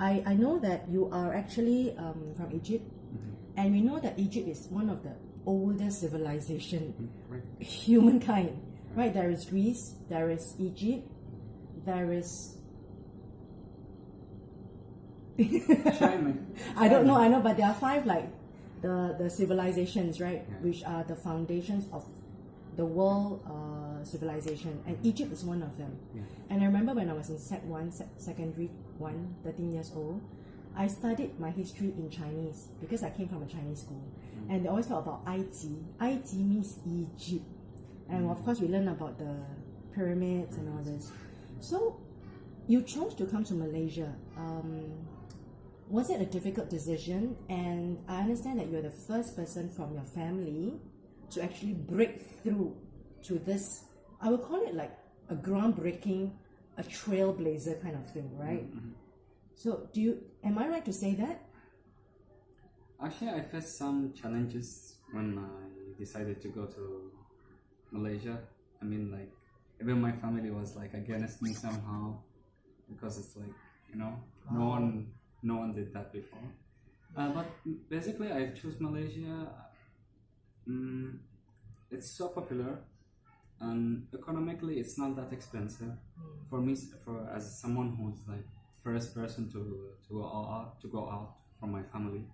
I know that you are actually from Egypt, and we know that Egypt is one of the oldest civilization, humankind, right? There is Greece, there is Egypt, there is China. I don't know, I know, but there are five like the civilizations, right? Yeah. Which are the foundations of the world civilization, and Egypt is one of them. Yeah. And I remember when I was in secondary 1, 13 years old, I studied my history in Chinese because I came from a Chinese school. And they always talk about Aiji. Aiji means Egypt. And of course, we learn about the pyramids and all this. So, you chose to come to Malaysia. Was it a difficult decision? And I understand that you're the first person from your family to actually break through to this, I would call it like a groundbreaking, a trailblazer kind of thing, right? So am I right to say that? Actually, I faced some challenges when I decided to go to Malaysia. I mean, like, even my family was like against me somehow, because it's like, no one did that before. But basically, I chose Malaysia. It's so popular, and economically, it's not that expensive. For me, as someone who's like first person to go out from my family.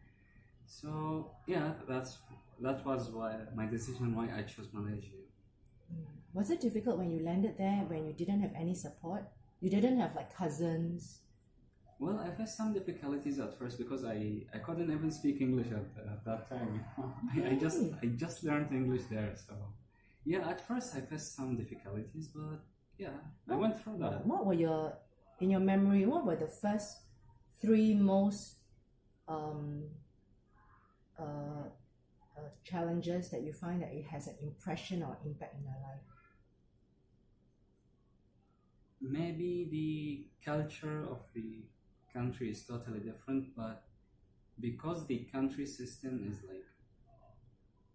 So yeah, that was my decision why I chose Malaysia. Was it difficult when you landed there, when you didn't have any support? You didn't have like cousins? Well, I faced some difficulties at first because I couldn't even speak English at that time. I just learned English there, so yeah. At first, I faced some difficulties, but yeah, I went through that. What were in your memory? What were the first 3 most challenges that you find that it has an impression or impact in your life? Maybe the culture of the country is totally different, but because the country system is like,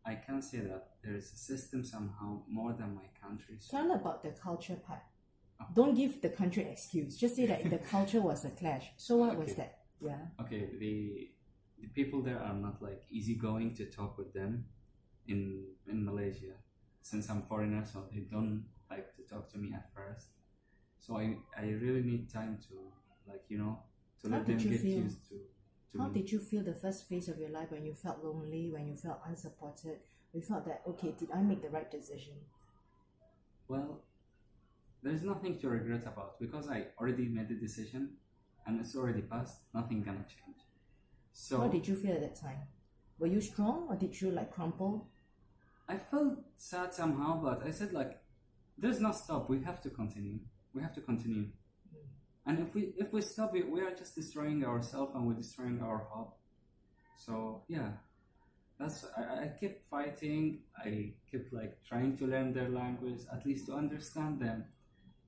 I can say that there is a system somehow more than my country. So Tell about the culture part. Don't give the country excuse. Just say that the culture was a clash. So what was that? Yeah. Okay, the people there are not like easygoing to talk with them in Malaysia, since I'm foreigner, so they don't like to talk to me at first. So I really need time to to let them get used to How me. did you feel the first phase of your life when you felt lonely, when you felt unsupported? You felt that, okay, did I make the right decision? Well, there's nothing to regret about because I already made the decision and it's already passed. Nothing gonna change. So How did you feel at that time? Were you strong or did you like crumple? I felt sad somehow, but I said like, there's no stop. We have to continue. We have to continue. And if we stop it, we are just destroying ourselves and we're destroying our hope. So yeah, I kept fighting. I kept like trying to learn their language, at least to understand them.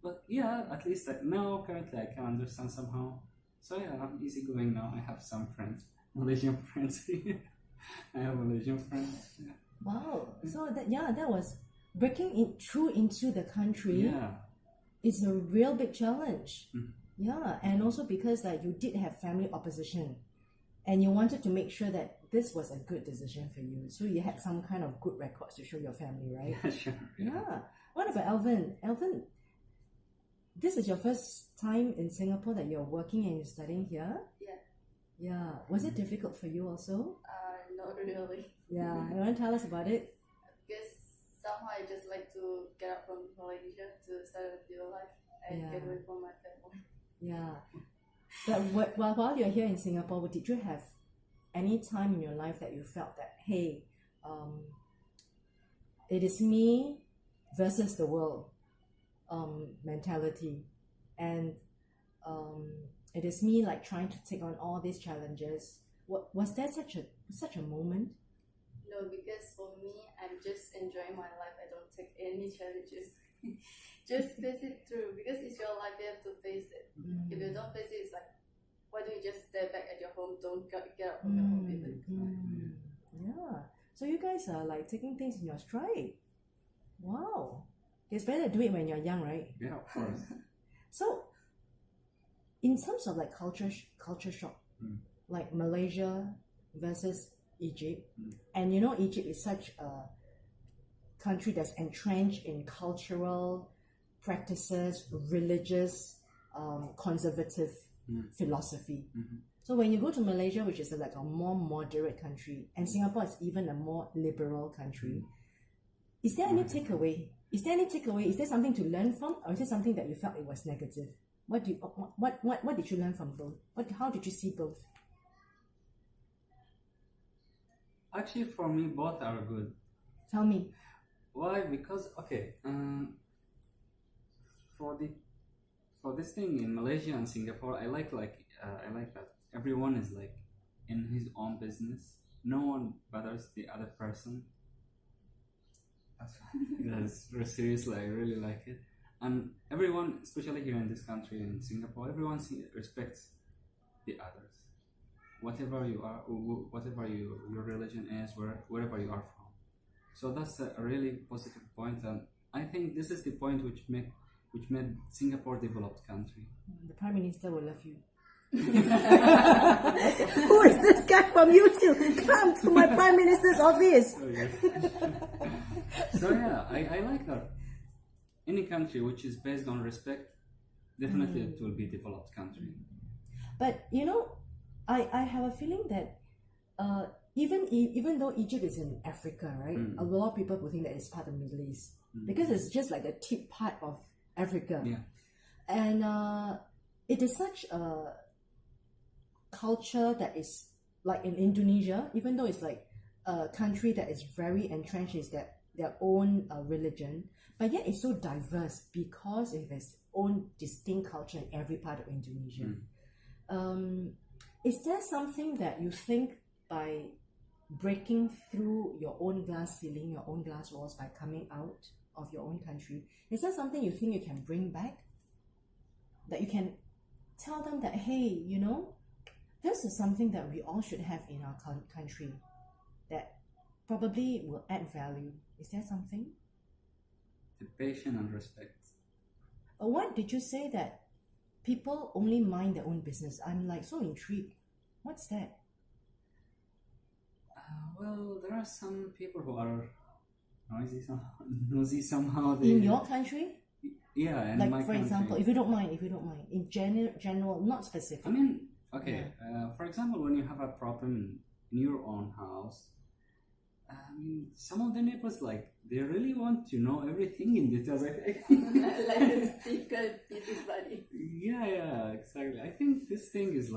But yeah, at least now currently I can understand somehow. So yeah, I'm easygoing now. I have some friends, Malaysian friends. I have Malaysian friends. Yeah. Wow. So that was breaking through into the country. Yeah. It's a real big challenge. Yeah, and also because that you did have family opposition, and you wanted to make sure that this was a good decision for you. So you had some kind of good records to show your family, right? Yeah, sure. Yeah. What about Alvin? Alvin, this is your first time in Singapore that you're working and you're studying here? Yeah. Yeah. Was it difficult for you also? Not really. Yeah. You want to tell us about it? Because somehow I just like to get out from Malaysia to start a new life and get away from my family. Yeah. But while you're here in Singapore, did you have any time in your life that you felt that, hey, it is me versus the world mentality, and it is me like trying to take on all these challenges? Was there such a moment? No, because for me, I'm just enjoying my life. I don't take any challenges. Just face it through, because it's your life, you have to face it. If you don't face it, it's like, why don't you just stay back at your home? Don't get out from your home even. Yeah. So you guys are like taking things in your stride. Wow. It's better to do it when you're young, right? Yeah, of course. So in terms of like culture shock, like Malaysia versus Egypt, and you know Egypt is such a country that's entrenched in cultural practices, religious, conservative philosophy. So when you go to Malaysia, which is like a more moderate country, and Singapore is even a more liberal country, is there any takeaway? Is there any takeaway? Is there something to learn from, or is there something that you felt it was negative? What did you learn from both? How did you see both? Actually, for me, both are good. Tell me. Why? Because okay, for this thing in Malaysia and Singapore, I like that everyone is like in his own business. No one bothers the other person. That's seriously, I really like it. And everyone, especially here in this country, in Singapore, everyone respects the others. Whatever you are, whatever your religion is, wherever you are from. So that's a really positive point, and I think this is the point which made Singapore a developed country. The Prime Minister will love you. Who is this guy from YouTube? Come to my Prime Minister's office. Oh, yes. So yeah, I like that. Any country which is based on respect, definitely it will be a developed country. But you know, I have a feeling that even though Egypt is in Africa, right? A lot of people will think that it's part of the Middle East because it's just like the tip part of Africa. Yeah. And it is such a culture that is like in Indonesia, even though it's like a country that is very entrenched in their own religion, but yet it's so diverse because it has its own distinct culture in every part of Indonesia. Is there something that you think by breaking through your own glass ceiling, your own glass walls, by coming out of your own country, is there something you think you can bring back? That you can tell them that, hey, you know, this is something that we all should have in our country that probably will add value. Is there something? The patience and respect. What did you say that people only mind their own business? I'm like so intrigued. What's that? Well, there are some people who are nosy somehow. In your country? Yeah, in like my for country. example, if you don't mind, in general, not specific. I mean, okay. For example, when you have a problem in your own house, some of the neighbors they really want to know everything in details. Like a secret busybody. Yeah, exactly. I think this thing is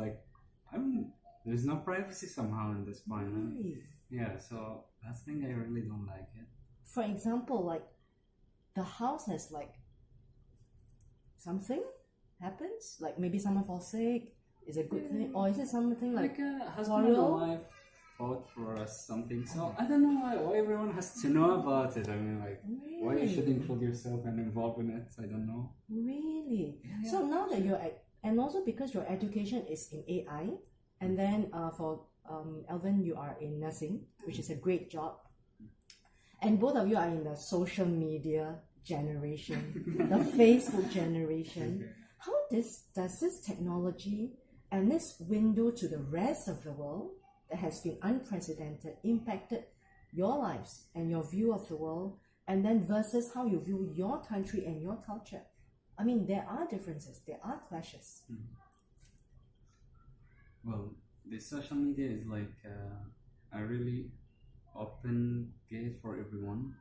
there's no privacy somehow in this point. Really? Yeah, so that's the thing I really don't like it. For example, like the house has something happens, like maybe someone falls sick, is a good thing, or is it something like a husband and wife fought for us something? So I don't know why everyone has to know about it. I mean, really? Why you should include yourself and involved in it? I don't know. Really? Yeah. So now that and also because your education is in AI, and then for Alvin, you are in nursing, which is a great job, and both of you are in the social media generation, the Facebook generation. How does this technology and this window to the rest of the world that has been unprecedented impacted your lives and your view of the world, and then versus how you view your country and your culture? I mean, there are differences, there are clashes. Well, the social media is a really open gate for everyone.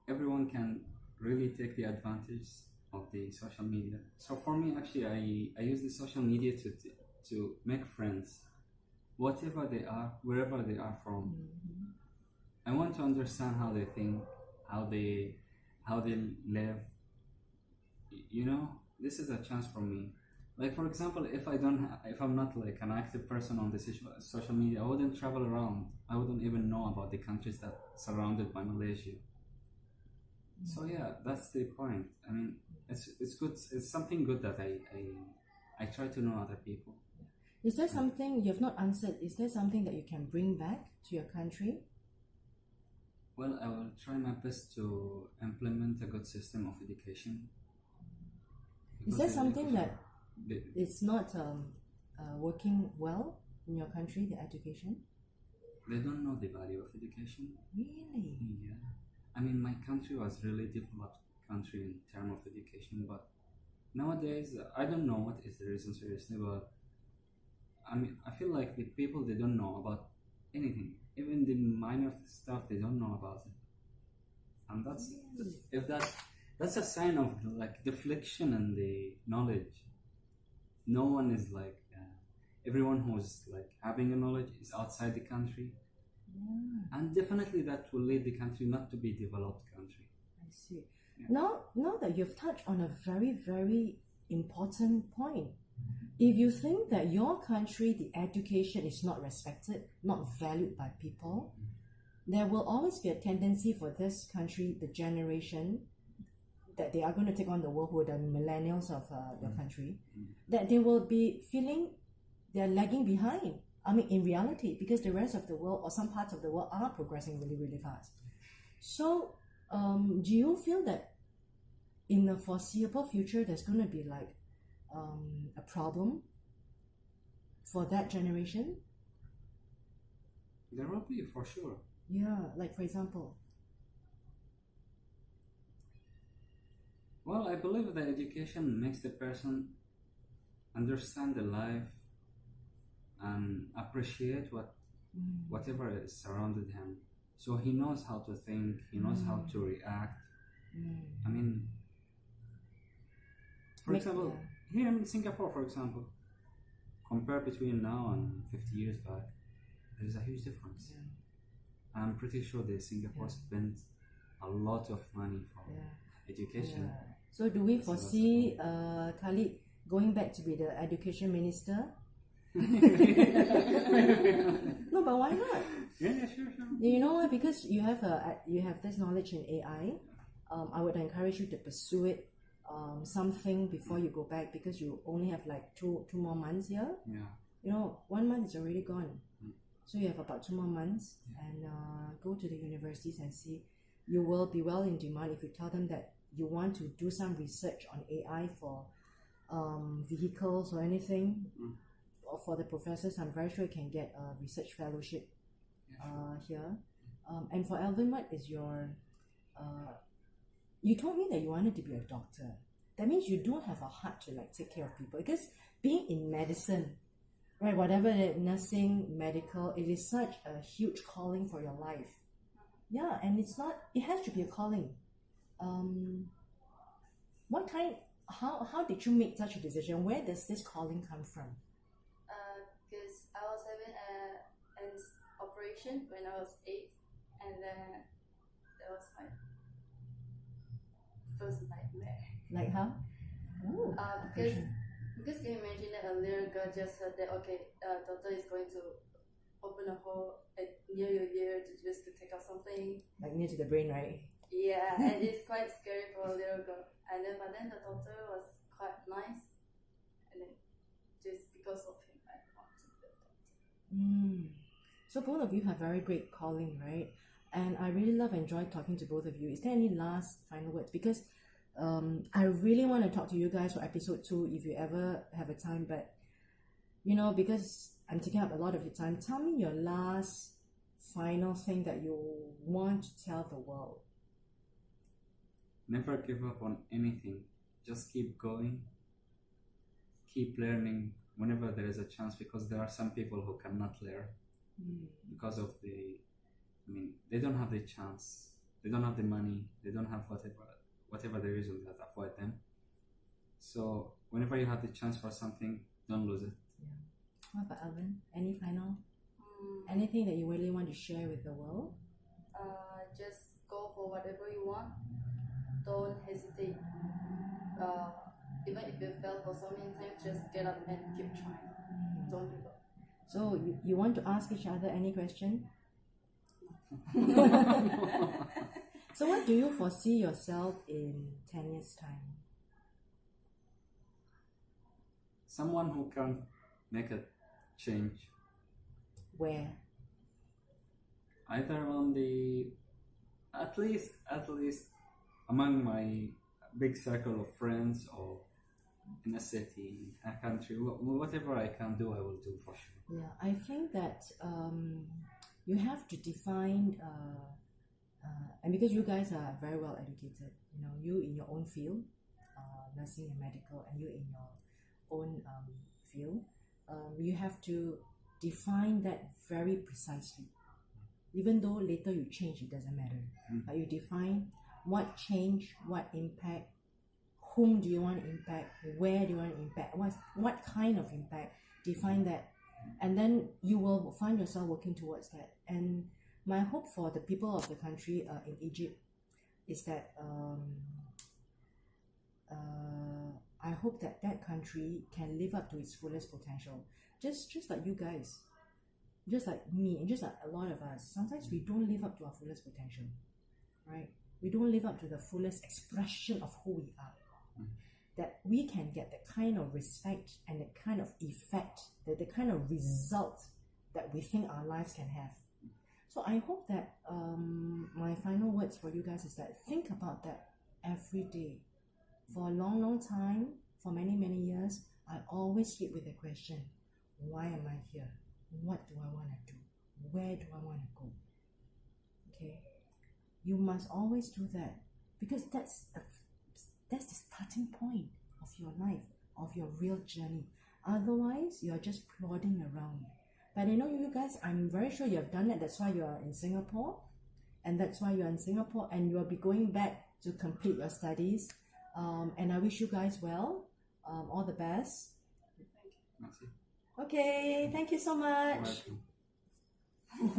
Everyone can really take the advantage of the social media. So for me, actually, I use the social media to make friends, whatever they are, wherever they are from. I want to understand how they think, how they live. You know, this is a chance for me. Like for example, if I'm not an active person on the social media, I wouldn't travel around. I wouldn't even know about the countries that surrounded by Malaysia. So yeah, that's the point. I mean, it's good. It's something good that I try to know other people. Is there something you've not answered? Is there something that you can bring back to your country? Well, I will try my best to implement a good system of education. Is there something that it's not working well in your country, the education? They don't know the value of education. Really? Yeah. I mean, my country was really developed country in terms of education, but nowadays I don't know what is the reason seriously, but I mean, I feel like the people, they don't know about anything, even the minor stuff they don't know about it, and if that's a sign of like deflection in the knowledge. No one is like everyone who's like having a knowledge is outside the country, Yeah, and definitely that will lead the country not to be developed country. I see. Yeah. Now that you've touched on a very, very important point, if you think that your country, the education is not respected, not valued by people, there will always be a tendency for this country, the generation that they are going to take on the world, who are the millennials of your country, that they will be feeling they're lagging behind. I mean, in reality, because the rest of the world or some parts of the world are progressing really, really fast. So, do you feel that in the foreseeable future, there's going to be like a problem for that generation? There will be, for sure. Yeah, like for example. Well, I believe that education makes the person understand the life and appreciate whatever is surrounded him. So he knows how to think, he knows how to react. I mean, for example, here in Singapore, for example, compare between now and 50 years back, there is a huge difference. I'm pretty sure that Singapore spends a lot of money for education. So do we foresee Khalid going back to be the education minister? No, but why not? Yeah, sure. You know why? Because you have this knowledge in AI. I would encourage you to pursue it. Something before you go back, because you only have like two more months here. Yeah. You know, 1 month is already gone. So you have about 2 more months, and go to the universities and see. You will be well in demand if you tell them that you want to do some research on AI for vehicles or anything. Or for the professors, I'm very sure you can get a research fellowship here. And for Alvin, what is your you told me that you wanted to be a doctor. That means you don't have a heart to like take care of people, because being in medicine, right, whatever it, nursing, medical, it is such a huge calling for your life. Yeah, and it has to be a calling. How did you make such a decision? Where does this calling come from? Because I was having an operation when I was 8, and then that was my first nightmare. Like how? Ooh, Because can you imagine that a little girl just heard that doctor is going to open a hole near your ear to take out something. like near to the brain, right? Yeah, and it's quite scary for a little girl. But then the doctor was quite nice, and then just because of him, I want to be a doctor. So both of you have very great calling, right? And I really enjoy talking to both of you. Is there any last final words? Because I really want to talk to you guys for episode 2 if you ever have a time, but you know, because I'm taking up a lot of your time, tell me your last final thing that you want to tell the world. Never give up on anything. Just keep going. Keep learning whenever there is a chance, because there are some people who cannot learn because of they don't have the chance. They don't have the money. They don't have whatever the reason that avoid them. So whenever you have the chance for something, don't lose it. Yeah. What about Alvin? Any final? Anything that you really want to share with the world? Just go for whatever you want. Don't hesitate. Even if you fail for so many times, just get up and keep trying. Don't give up. So you want to ask each other any question? So what do you foresee yourself in 10 years' time? Someone who can make a change. Where? Either on at least among my big circle of friends, or in a city, a country, whatever I can do, I will do for sure. Yeah, I think that you have to define, and because you guys are very well educated, you know, you in your own field, nursing and medical, and you in your own field, you have to define that very precisely. Even though later you change, it doesn't matter. But you define what change, what impact, whom do you want to impact, where do you want to impact, what kind of impact, define that. And then you will find yourself working towards that. And my hope for the people of the country in Egypt is that I hope that that country can live up to its fullest potential. Just like you guys, just like me, and just like a lot of us. Sometimes we don't live up to our fullest potential, right? We don't live up to the fullest expression of who we are. That we can get the kind of respect and the kind of effect, the kind of result that we think our lives can have. So I hope that my final words for you guys is that think about that every day. For a long, long time, for many, many years, I always sleep with the question, why am I here? What do I want to do? Where do I want to go? Okay? You must always do that, because that's the starting point of your life, of your real journey. Otherwise, you're just plodding around. But you know, you guys, I'm very sure you have done it. That's why you're in Singapore. And that's why you're in Singapore, and you'll be going back to complete your studies. And I wish you guys well. All the best. Merci. Okay, thank you so much. Welcome.